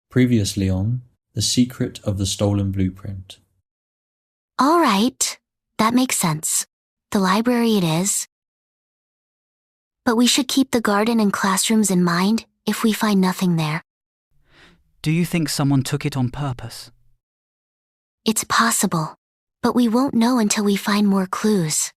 Previously on The Secret of the Stolen Blueprint. All right, that makes sense. The library it is. But we should keep the garden and classrooms in mind if we find nothing there. Do you think someone took it on purpose? It's possible, but we won't know until we find more clues.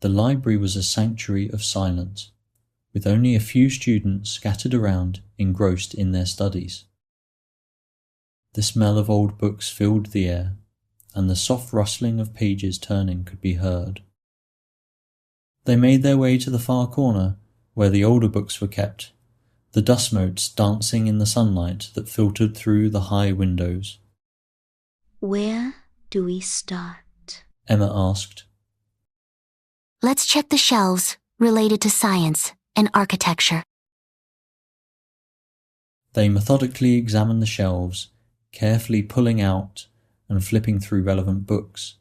The library was a sanctuary of silence, with only a few students scattered around, engrossed in their studies. The smell of old books filled the air, and the soft rustling of pages turning could be heard. They made their way to the far corner, where the older books were kept, the dust motes dancing in the sunlight that filtered through the high windows. Where do we start? Emma asked. Let's check the shelves related to science and architecture. They methodically examined the shelves, carefully pulling out and flipping through relevant books.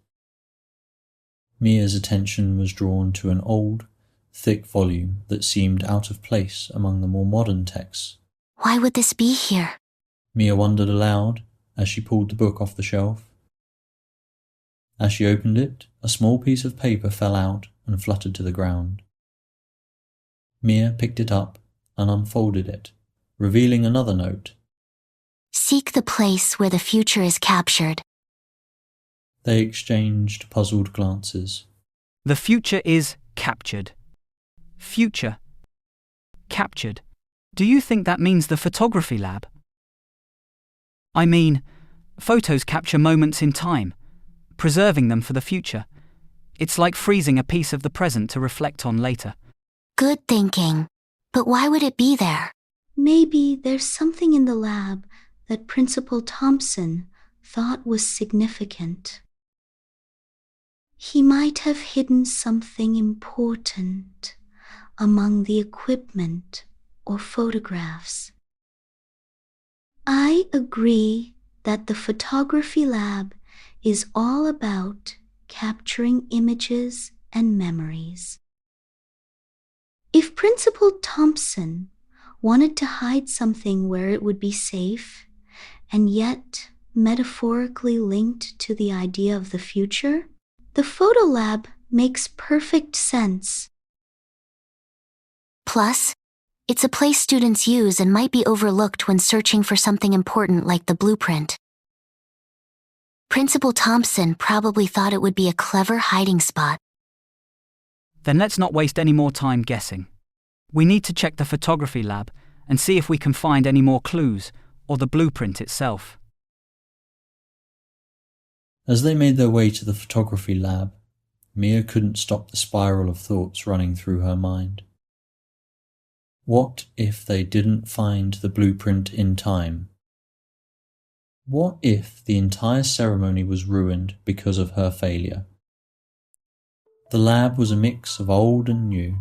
Mia's attention was drawn to an old, thick volume that seemed out of place among the more modern texts. Why would this be here? Mia wondered aloud as she pulled the book off the shelf. As she opened it, a small piece of paper fell out and fluttered to the ground. Mia picked it up and unfolded it, revealing another note. Seek the place where the future is captured. They exchanged puzzled glances. The future is captured. Future. Captured. Do you think that means the photography lab? I mean, photos capture moments in time, preserving them for the future. It's like freezing a piece of the present to reflect on later. Good thinking. But why would it be there? Maybe there's something in the lab that Principal Thompson thought was significant. He might have hidden something important among the equipment or photographs. I agree that the photography lab is all about capturing images and memories. If Principal Thompson wanted to hide something where it would be safe, and yet metaphorically linked to the idea of the future, the photo lab makes perfect sense. Plus, it's a place students use and might be overlooked when searching for something important like the blueprint. Principal Thompson probably thought it would be a clever hiding spot. Then let's not waste any more time guessing. We need to check the photography lab and see if we can find any more clues or the blueprint itself. As they made their way to the photography lab, Mia couldn't stop the spiral of thoughts running through her mind. What if they didn't find the blueprint in time? What if the entire ceremony was ruined because of her failure? The lab was a mix of old and new,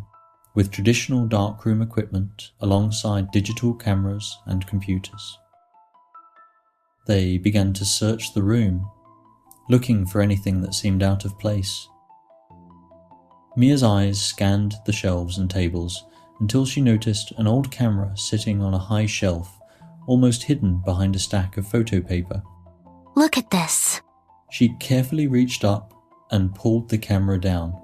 with traditional darkroom equipment alongside digital cameras and computers. They began to search the room, looking for anything that seemed out of place. Mia's eyes scanned the shelves and tables until she noticed an old camera sitting on a high shelf, almost hidden behind a stack of photo paper. Look at this. She carefully reached up and pulled the camera down.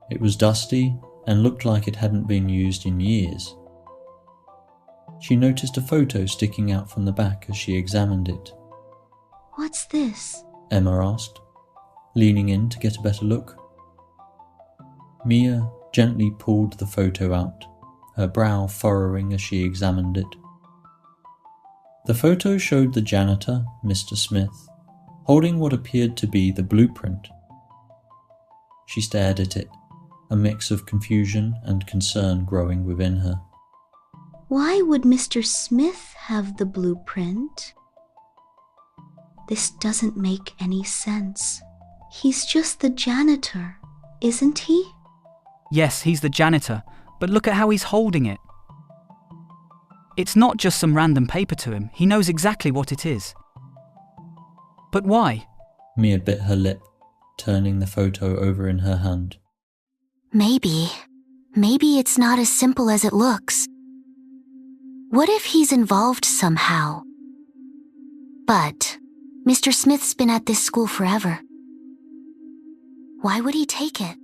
It was dusty and looked like it hadn't been used in years. She noticed a photo sticking out from the back as she examined it. What's this? Emma asked, leaning in to get a better look. Mia gently pulled the photo out, her brow furrowing as she examined it. The photo showed the janitor, Mr. Smith, holding what appeared to be the blueprint. She stared at it, a mix of confusion and concern growing within her. Why would Mr. Smith have the blueprint? This doesn't make any sense. He's just the janitor, isn't he? Yes, he's the janitor, but look at how he's holding it. It's not just some random paper to him, he knows exactly what it is. But why? Mia bit her lip, turning the photo over in her hand. Maybe it's not as simple as it looks. What if he's involved somehow? But Mr. Smith's been at this school forever. Why would he take it?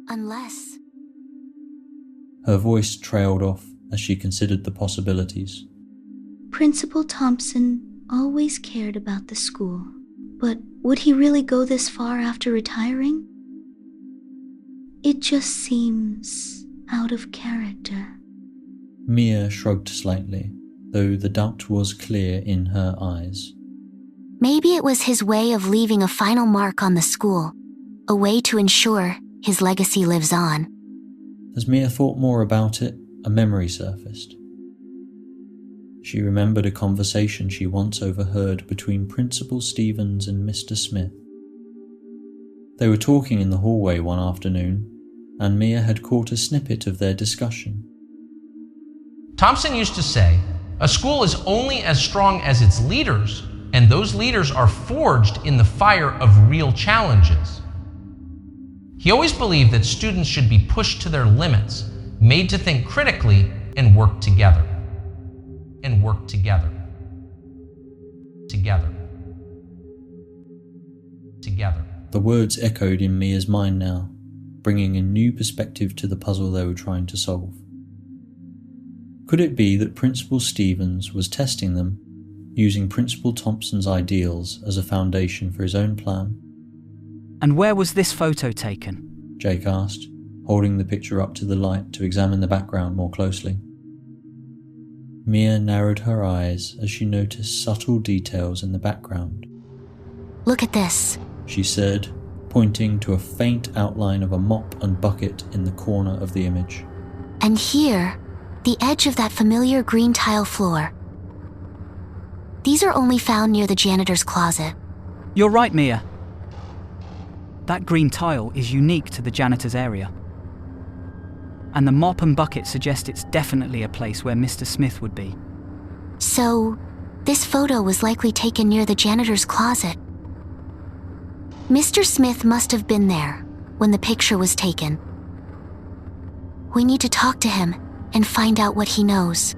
Unless... Her voice trailed off as she considered the possibilities. Principal Thompson always cared about the school, but would he really go this far after retiring? It just seems out of character. Mia shrugged slightly, though the doubt was clear in her eyes. Maybe it was his way of leaving a final mark on the school, a way to ensure his legacy lives on. As Mia thought more about it, a memory surfaced. She remembered a conversation she once overheard between Principal Stevens and Mr. Smith. They were talking in the hallway one afternoon, and Mia had caught a snippet of their discussion. Thompson used to say, "A school is only as strong as its leaders, and those leaders are forged in the fire of real challenges." He always believed that students should be pushed to their limits, made to think critically, and work together. And work together. Together. Together. The words echoed in Mia's mind now, bringing a new perspective to the puzzle they were trying to solve. Could it be that Principal Stevens was testing them, using Principal Thompson's ideals as a foundation for his own plan? And where was this photo taken? Jake asked, holding the picture up to the light to examine the background more closely. Mia narrowed her eyes as she noticed subtle details in the background. Look at this, She said, pointing to a faint outline of a mop and bucket in the corner of the image. And here, the edge of that familiar green tile floor. These are only found near the janitor's closet. You're right, Mia. That green tile is unique to the janitor's area. And the mop and bucket suggest it's definitely a place where Mr. Smith would be. So, this photo was likely taken near the janitor's closet. Mr. Smith must have been there when the picture was taken. We need to talk to him and find out what he knows.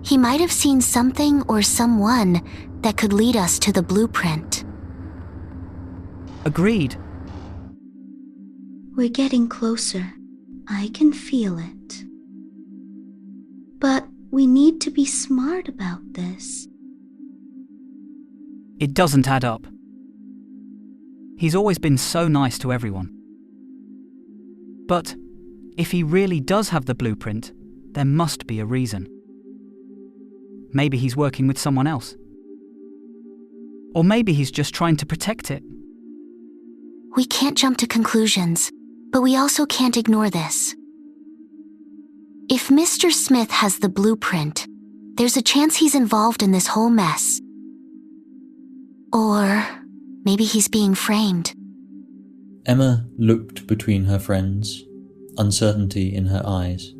He might have seen something or someone that could lead us to the blueprint. Agreed. We're getting closer. I can feel it. But we need to be smart about this. It doesn't add up. He's always been so nice to everyone. But if he really does have the blueprint, there must be a reason. Maybe he's working with someone else. Or maybe he's just trying to protect it. We can't jump to conclusions, but we also can't ignore this. If Mr. Smith has the blueprint, there's a chance he's involved in this whole mess. Or maybe he's being framed. Emma looked between her friends, uncertainty in her eyes,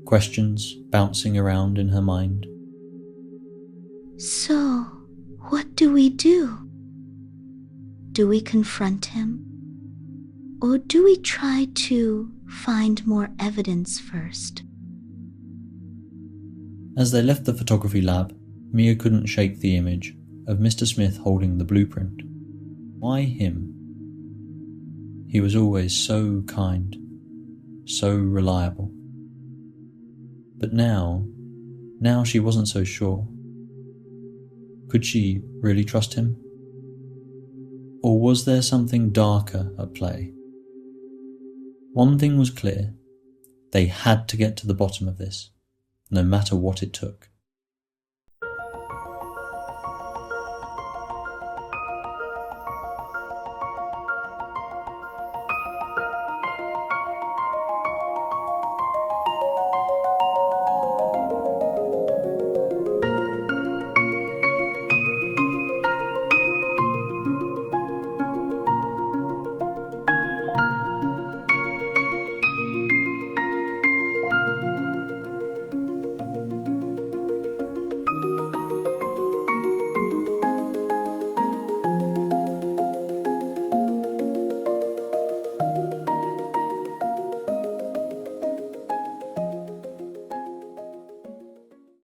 questions bouncing around in her mind. So, what do we do? Do we confront him? Or do we try to find more evidence first? As they left the photography lab, Mia couldn't shake the image of Mr. Smith holding the blueprint. Why him? He was always so kind, so reliable. But now she wasn't so sure. Could she really trust him? Or was there something darker at play? One thing was clear. They had to get to the bottom of this, no matter what it took.